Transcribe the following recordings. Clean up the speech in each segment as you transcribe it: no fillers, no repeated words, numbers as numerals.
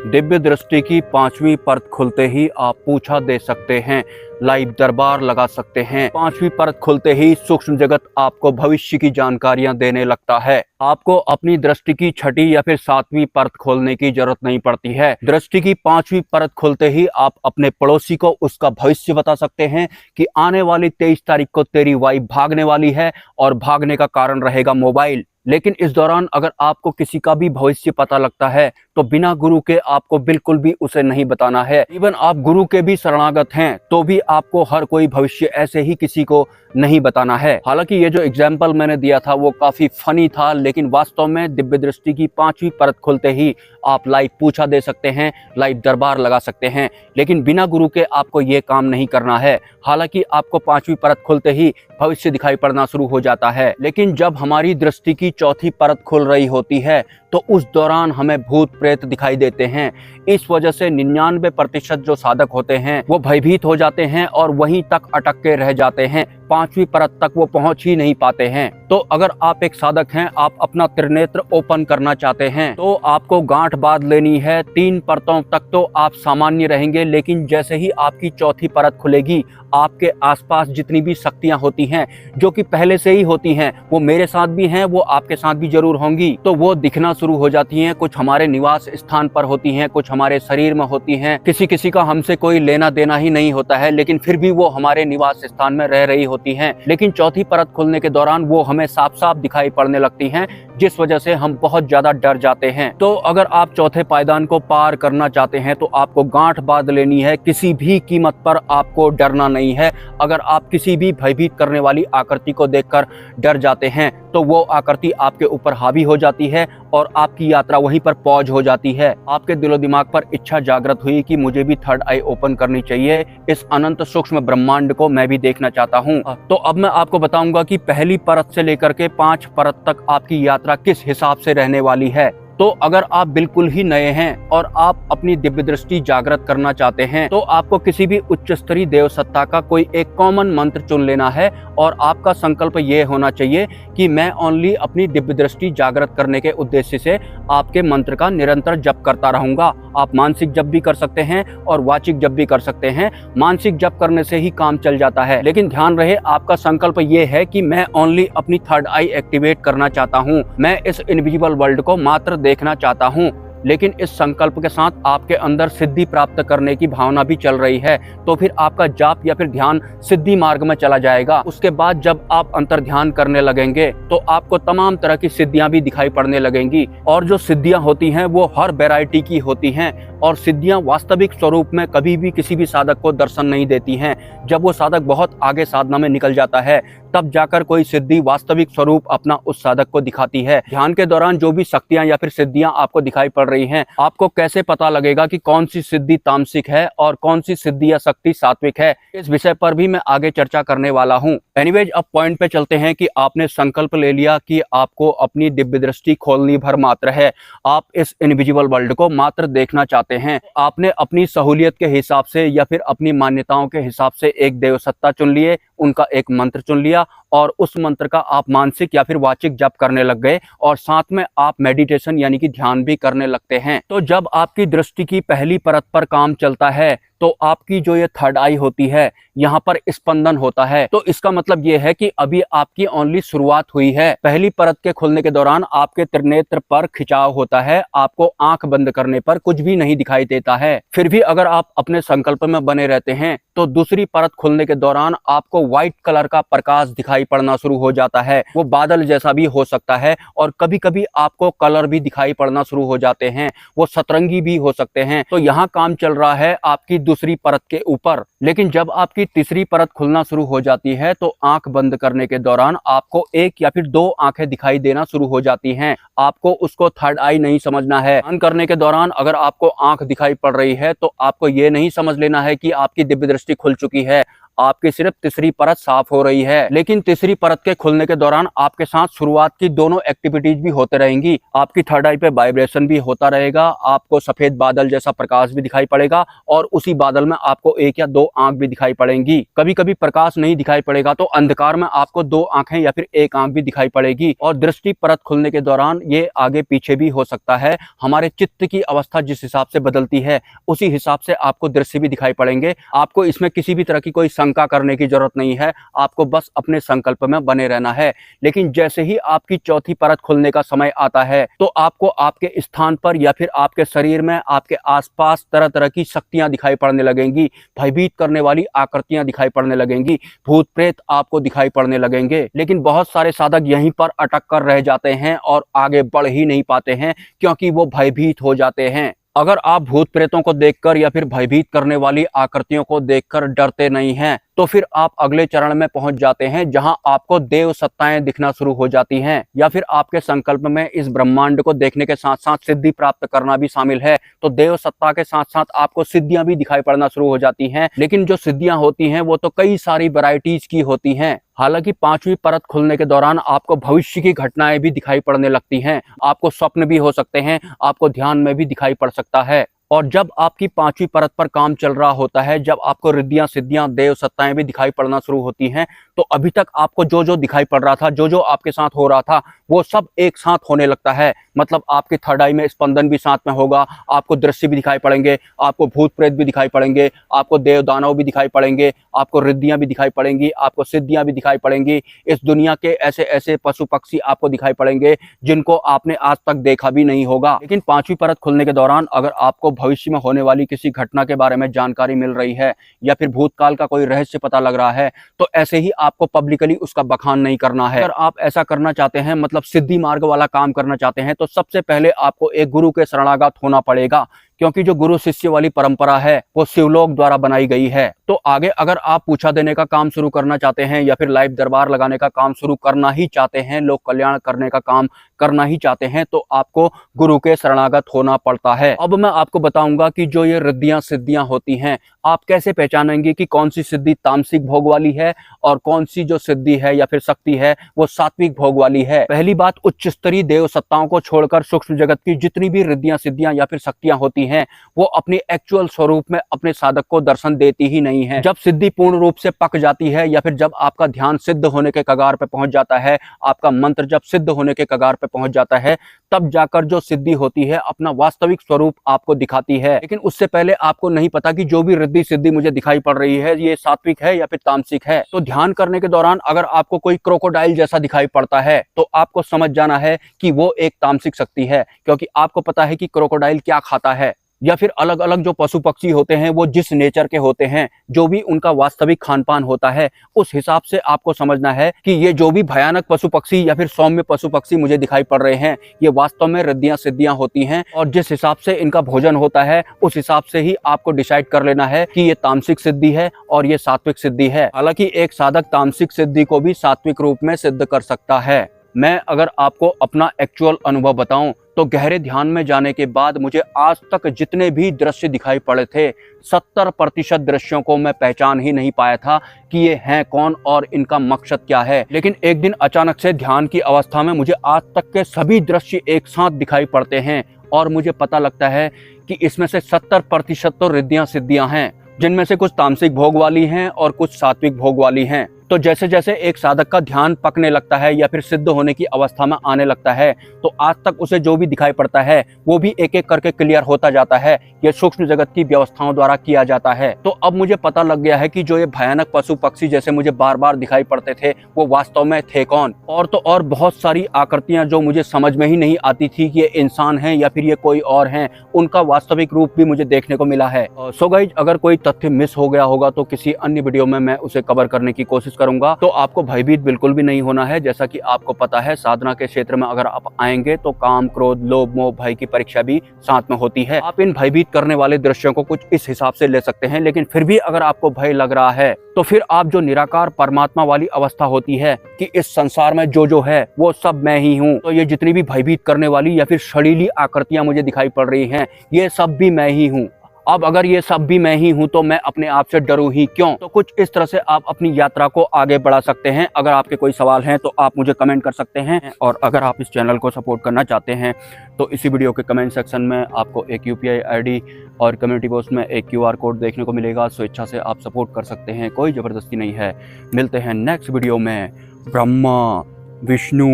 दिव्य दृष्टि की 5वीं परत खुलते ही आप पूछा दे सकते हैं, लाइव दरबार लगा सकते हैं। 5वीं परत खुलते ही सूक्ष्म जगत आपको भविष्य की जानकारियां देने लगता है। आपको अपनी दृष्टि की 6ठी या फिर 7वीं परत खोलने की जरूरत नहीं पड़ती है। दृष्टि की 5वीं परत खुलते ही आप अपने पड़ोसी को उसका भविष्य बता सकते हैं कि आने वाली 23 तारीख को तेरी वाइफ भागने वाली है और भागने का कारण रहेगा मोबाइल। लेकिन इस दौरान अगर आपको किसी का भी भविष्य पता लगता है तो बिना गुरु के आपको बिल्कुल भी उसे नहीं बताना है। इवन आप गुरु के भी शरणागत हैं तो भी आपको हर कोई भविष्य ऐसे ही किसी को नहीं बताना है। हालांकि ये जो एग्जाम्पल मैंने दिया था वो काफी फनी था, लेकिन वास्तव में दिव्य दृष्टि की 5वीं परत खुलते ही आप लाइव पूछा दे सकते हैं, लाइव दरबार लगा सकते हैं। लेकिन बिना गुरु के आपको ये काम नहीं करना है। हालांकि आपको 5वीं परत खुलते ही भविष्य दिखाई पड़ना शुरू हो जाता है, लेकिन जब हमारी दृष्टि की 4थी परत खुल रही होती है तो उस दौरान हमें भूत प्रेत दिखाई देते हैं। इस वजह से 99% जो साधक होते हैं वो भयभीत हो जाते हैं और वहीं तक अटक के रह जाते हैं। 5वीं परत तक वो पहुंच ही नहीं पाते हैं। तो अगर आप एक साधक हैं, आप अपना त्रिनेत्र ओपन करना चाहते हैं तो आपको गांठ बांध लेनी है। 3 परतों तक तो आप सामान्य रहेंगे, लेकिन जैसे ही आपकी 4थी परत खुलेगी आपके आसपास जितनी भी शक्तियां होती हैं, जो कि पहले से ही होती हैं, वो मेरे साथ भी हैं, वो आपके साथ भी जरूर होंगी, तो वो दिखना शुरू हो जाती हैं। कुछ हमारे निवास स्थान पर होती हैं, कुछ हमारे शरीर में होती हैं। किसी किसी का हमसे कोई लेना देना ही नहीं होता है, लेकिन फिर भी वो हमारे निवास स्थान में रह रही होती हैं। लेकिन 4थी परत खुलने के दौरान वो हमें साफ साफ दिखाई पड़ने लगती हैं, जिस वजह से हम बहुत ज्यादा डर जाते हैं। तो अगर आप 4थे पायदान को पार करना चाहते हैं तो आपको गांठ बांध लेनी है। किसी भी कीमत पर आपको डरना नहीं है। अगर आप किसी भी भयभीत करने वाली आकृति को देखकर डर जाते हैं तो वो आकृति आपके ऊपर हावी हो जाती है और आपकी यात्रा वहीं पर पॉज हो जाती है। आपके दिलो दिमाग पर इच्छा जागृत हुई कि मुझे भी 3rd आई ओपन करनी चाहिए, इस अनंत सूक्ष्म ब्रह्मांड को मैं भी देखना चाहता हूँ। तो अब मैं आपको बताऊंगा कि पहली परत से लेकर के 5 परत तक आपकी यात्रा किस हिसाब से रहने वाली है। तो अगर आप बिल्कुल ही नए हैं और आप अपनी दिव्य दृष्टि जागृत करना चाहते हैं तो आपको किसी भी उच्च स्तरीय देव सत्ता का कोई एक कॉमन मंत्र चुन लेना है और आपका संकल्प ये होना चाहिए कि मैं ओनली अपनी दिव्य दृष्टि जागृत करने के उद्देश्य से आपके मंत्र का निरंतर जप करता रहूंगा। आप मानसिक जप भी कर सकते हैं और वाचिक जप भी कर सकते हैं। मानसिक जप करने से ही काम चल जाता है, लेकिन ध्यान रहे आपका संकल्प ये है कि मैं ओनली अपनी 3rd आई एक्टिवेट करना चाहता हूँ। मैं इस इनविजिबल वर्ल्ड को मात्र देखना चाहता हूँ। लेकिन इस संकल्प के साथ आपके अंदर सिद्धि प्राप्त करने की भावना भी चल रही है, तो फिर आपका जाप या फिर ध्यान सिद्धि मार्ग में चला जाएगा। उसके बाद जब आप अंतर ध्यान करने लगेंगे तो आपको तमाम तरह की सिद्धियां भी दिखाई पड़ने लगेंगी। और जो सिद्धियां होती हैं वो हर वैरायटी की होती हैं और सिद्धियां वास्तविक स्वरूप में कभी भी किसी भी साधक को दर्शन नहीं देती हैं। जब वो साधक बहुत आगे साधना में निकल जाता है तब जाकर कोई सिद्धि वास्तविक स्वरूप अपना उस साधक को दिखाती है। ध्यान के दौरान जो भी शक्तियां या फिर सिद्धियां आपको दिखाई पड़ रही हैं, आपको कैसे पता लगेगा कि कौन सी सिद्धि तामसिक है और कौन सी सिद्धि या शक्ति सात्विक है, इस विषय पर भी मैं आगे चर्चा करने वाला हूं। एनीवेज, अब पॉइंट पे चलते हैं कि आपने संकल्प ले लिया कि आपको अपनी दिव्य दृष्टि खोलनी भर मात्र है। आप इस इनविजिबल वर्ल्ड को मात्र देखना चाहते हैं। आपने अपनी सहूलियत के हिसाब से या फिर अपनी मान्यताओं के हिसाब से एक देव सत्ता चुन लिए, उनका एक मंत्र चुन लिया और उस मंत्र का आप मानसिक या फिर वाचिक जप करने लग गए और साथ में आप मेडिटेशन यानी कि ध्यान भी करने लगते हैं। तो जब आपकी दृष्टि की पहली परत पर काम चलता है तो आपकी जो ये 3rd आई होती है, यहाँ पर स्पंदन होता है। तो इसका मतलब ये है कि अभी आपकी ओनली शुरुआत हुई है। पहली परत के खुलने के दौरान आपके त्रिनेत्र पर खिंचाव होता है, आपको आंख बंद करने पर कुछ भी नहीं दिखाई देता है। फिर भी अगर आप अपने संकल्प में बने रहते हैं तो दूसरी परत खुलने के दौरान आपको व्हाइट कलर का प्रकाश दिखाई पड़ना शुरू हो जाता है। वो बादल जैसा भी हो सकता है और कभी कभी आपको कलर भी दिखाई पड़ना शुरू हो जाते हैं, वो सतरंगी भी हो सकते हैं। तो यहाँ काम चल रहा है आपकी दूसरी परत के ऊपर। लेकिन जब आपकी तीसरी परत खुलना शुरू हो जाती है तो आंख बंद करने के दौरान आपको 1 या फिर 2 आंखें दिखाई देना शुरू हो जाती हैं। आपको उसको 3rd आई नहीं समझना है। ध्यान करने के दौरान अगर आपको आंख दिखाई पड़ रही है तो आपको ये नहीं समझ लेना है कि आपकी दिव्य दृष्टि खुल चुकी है। आपकी सिर्फ तीसरी परत साफ हो रही है। लेकिन तीसरी परत के खुलने के दौरान आपके साथ शुरुआत की दोनों एक्टिविटीज भी होते रहेंगी। आपकी थर्ड आई पे वाइब्रेशन भी होता रहेगा, आपको सफेद बादल जैसा प्रकाश भी दिखाई पड़ेगा और उसी बादल में आपको एक या दो आंख भी दिखाई पड़ेंगी। कभी कभी प्रकाश नहीं दिखाई पड़ेगा तो अंधकार में आपको दो आंखें या फिर एक आंख भी दिखाई पड़ेगी। और दृष्टि परत खुलने के दौरान ये आगे पीछे भी हो सकता है। हमारे चित्त की अवस्था जिस हिसाब से बदलती है उसी हिसाब से आपको दृश्य भी दिखाई पड़ेंगे। आपको इसमें किसी भी तरह की कोई शंका करने की जरूरत नहीं है, आपको बस अपने संकल्प में बने रहना है। लेकिन जैसे ही आपकी चौथी परत खुलने का समय आता है तो आपको आपके स्थान पर या फिर आपके शरीर में आपके आसपास तरह तरह की शक्तियां दिखाई पड़ने लगेंगी, भयभीत करने वाली आकृतियां दिखाई पड़ने लगेंगी, भूत प्रेत आपको दिखाई पड़ने लगेंगे। लेकिन बहुत सारे साधक यहीं पर अटक कर रह जाते हैं और आगे बढ़ ही नहीं पाते हैं क्योंकि वो भयभीत हो जाते हैं। अगर आप भूत प्रेतों को देखकर या फिर भयभीत करने वाली आकृतियों को देखकर डरते नहीं हैं तो फिर आप अगले चरण में पहुंच जाते हैं जहां आपको देव सत्ताएं दिखना शुरू हो जाती हैं। या फिर आपके संकल्प में इस ब्रह्मांड को देखने के साथ साथ सिद्धि प्राप्त करना भी शामिल है, तो देव सत्ता के साथ साथ आपको सिद्धियां भी दिखाई पड़ना शुरू हो जाती हैं। लेकिन जो सिद्धियां होती हैं वो तो कई सारी वैरायटीज की होती हैं। हालांकि पांचवी परत खुलने के दौरान आपको भविष्य की घटनाएं भी दिखाई पड़ने लगती हैं, आपको स्वप्न भी हो सकते हैं, आपको ध्यान में भी दिखाई पड़ सकता है। और जब आपकी पांचवी परत पर काम चल रहा होता है, जब आपको रिद्धियां सिद्धियां देव सत्ताएं भी दिखाई पड़ना शुरू होती हैं, तो अभी तक आपको जो जो दिखाई पड़ रहा था, जो जो आपके साथ हो रहा था, वो सब एक साथ होने लगता है। मतलब आपकी थर्ड आई में स्पंदन भी साथ में होगा, आपको दृश्य भी दिखाई पड़ेंगे, आपको भूत प्रेत भी दिखाई पड़ेंगे, आपको देव दानव भी दिखाई पड़ेंगे, आपको रिद्धियां भी दिखाई पड़ेंगी, आपको सिद्धियां भी दिखाई पड़ेंगी। इस दुनिया के ऐसे ऐसे पशु पक्षी आपको दिखाई पड़ेंगे जिनको आपने आज तक देखा भी नहीं होगा। लेकिन पांचवी परत खुलने के दौरान अगर आपको भविष्य में होने वाली किसी घटना के बारे में जानकारी मिल रही है या फिर भूतकाल का कोई रहस्य पता लग रहा है, तो ऐसे ही आपको पब्लिकली उसका बखान नहीं करना है। अगर आप ऐसा करना चाहते हैं, मतलब सिद्धि मार्ग वाला काम करना चाहते हैं, तो सबसे पहले आपको एक गुरु के शरणागत होना पड़ेगा, क्योंकि जो गुरु शिष्य वाली परंपरा है वो शिवलोक द्वारा बनाई गई है। तो आगे अगर आप पूछा देने का काम शुरू करना चाहते हैं या फिर लाइव दरबार लगाने का काम शुरू करना ही चाहते हैं, लोक कल्याण करने का काम करना ही चाहते हैं, तो आपको गुरु के शरणागत होना पड़ता है। अब मैं आपको बताऊंगा कि जो ये रिद्धियां सिद्धियां होती हैं, आप कैसे पहचानेंगे कि कौन सी सिद्धि तामसिक भोग वाली है और कौन सी जो सिद्धि है या फिर शक्ति है वो सात्विक भोग वाली है। पहली बात, उच्च स्तरीय देव सत्ताओं को छोड़कर सूक्ष्म जगत की जितनी भी रिद्धियां सिद्धियां या फिर शक्तियां होती हैं, वो अपनी एक्चुअल स्वरूप में अपने साधक को दर्शन देती ही नहीं है। जब सिद्धि पूर्ण रूप से पक जाती है या फिर जब आपका ध्यान सिद्ध होने के कगार पे पहुंच जाता है, आपका मंत्र जब सिद्ध होने के कगार पे पहुंच जाता है, तब जाकर जो सिद्धि होती है अपना वास्तविक स्वरूप आपको दिखाती है। लेकिन उससे पहले आपको नहीं पता कि जो भी रिद्धि सिद्धि मुझे दिखाई पड़ रही है ये सात्विक है या फिर तामसिक है। तो ध्यान करने के दौरान अगर आपको कोई क्रोकोडाइल जैसा दिखाई पड़ता है तो आपको समझ जाना है कि वो एक तामसिक शक्ति है, क्योंकि आपको पता है कि क्रोकोडाइल क्या खाता है। या फिर अलग अलग जो पशु पक्षी होते हैं वो जिस नेचर के होते हैं, जो भी उनका वास्तविक खान पान होता है, उस हिसाब से आपको समझना है कि ये जो भी भयानक पशु पक्षी या फिर सौम्य पशु पक्षी मुझे दिखाई पड़ रहे हैं, ये वास्तव में रिद्धियां सिद्धियां होती हैं। और जिस हिसाब से इनका भोजन होता है उस हिसाब से ही आपको डिसाइड कर लेना है कि ये तामसिक सिद्धि है और ये सात्विक सिद्धि है। हालांकि एक साधक तामसिक सिद्धि को भी सात्विक रूप में सिद्ध कर सकता है। मैं अगर आपको अपना एक्चुअल अनुभव बताऊं तो गहरे ध्यान में जाने के बाद मुझे आज तक जितने भी दृश्य दिखाई पड़े थे, 70% दृश्यों को मैं पहचान ही नहीं पाया था कि ये हैं कौन और इनका मकसद क्या है। लेकिन एक दिन अचानक से ध्यान की अवस्था में मुझे आज तक के सभी दृश्य एक साथ दिखाई पड़ते हैं और मुझे पता लगता है कि इसमें से 70% तो रिद्धियां सिद्धियां हैं, जिनमें से कुछ तामसिक भोग वाली हैं और कुछ सात्विक भोग वाली हैं। तो जैसे जैसे एक साधक का ध्यान पकने लगता है या फिर सिद्ध होने की अवस्था में आने लगता है, तो आज तक उसे जो भी दिखाई पड़ता है वो भी एक एक करके क्लियर होता जाता है। ये सूक्ष्म जगत की व्यवस्थाओं द्वारा किया जाता है। तो अब मुझे पता लग गया है कि जो ये भयानक पशु पक्षी जैसे मुझे बार बार दिखाई पड़ते थे वो वास्तव में थे कौन। और तो और बहुत सारी आकृतियां जो मुझे समझ में ही नहीं आती थी कि ये इंसान है या फिर ये कोई और है, उनका वास्तविक रूप भी मुझे देखने को मिला है। सो गाइस, अगर कोई तथ्य मिस हो गया होगा तो किसी अन्य वीडियो में मैं उसे कवर करने की कोशिश करूंगा। तो आपको भयभीत बिल्कुल भी नहीं होना है। जैसा कि आपको पता है, साधना के क्षेत्र में अगर आप आएंगे तो काम, क्रोध, लोभ, मोह, भय की परीक्षा भी साथ में होती है। आप इन भयभीत करने वाले दृश्यों को कुछ इस हिसाब से ले सकते हैं। लेकिन फिर भी अगर आपको भय लग रहा है तो फिर आप जो निराकार परमात्मा वाली अवस्था होती है कि इस संसार में जो है वो सब मैं ही हूँ, तो ये जितनी भी भयभीत करने वाली या फिर शरीली आकृतियां मुझे दिखाई पड़ रही हैं, ये सब भी मैं ही हूँ। अब अगर ये सब भी मैं ही हूं तो मैं अपने आप से डरूं ही क्यों। तो कुछ इस तरह से आप अपनी यात्रा को आगे बढ़ा सकते हैं। अगर आपके कोई सवाल हैं तो आप मुझे कमेंट कर सकते हैं, और अगर आप इस चैनल को सपोर्ट करना चाहते हैं तो इसी वीडियो के कमेंट सेक्शन में आपको एक UPI ID और कम्युनिटी पोस्ट में एक QR कोड देखने को मिलेगा। स्वेच्छा से आप सपोर्ट कर सकते हैं, कोई ज़बरदस्ती नहीं है। मिलते हैं नेक्स्ट वीडियो में। ब्रह्मा, विष्णु,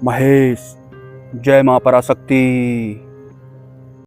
महेश, जय मां पराशक्ति।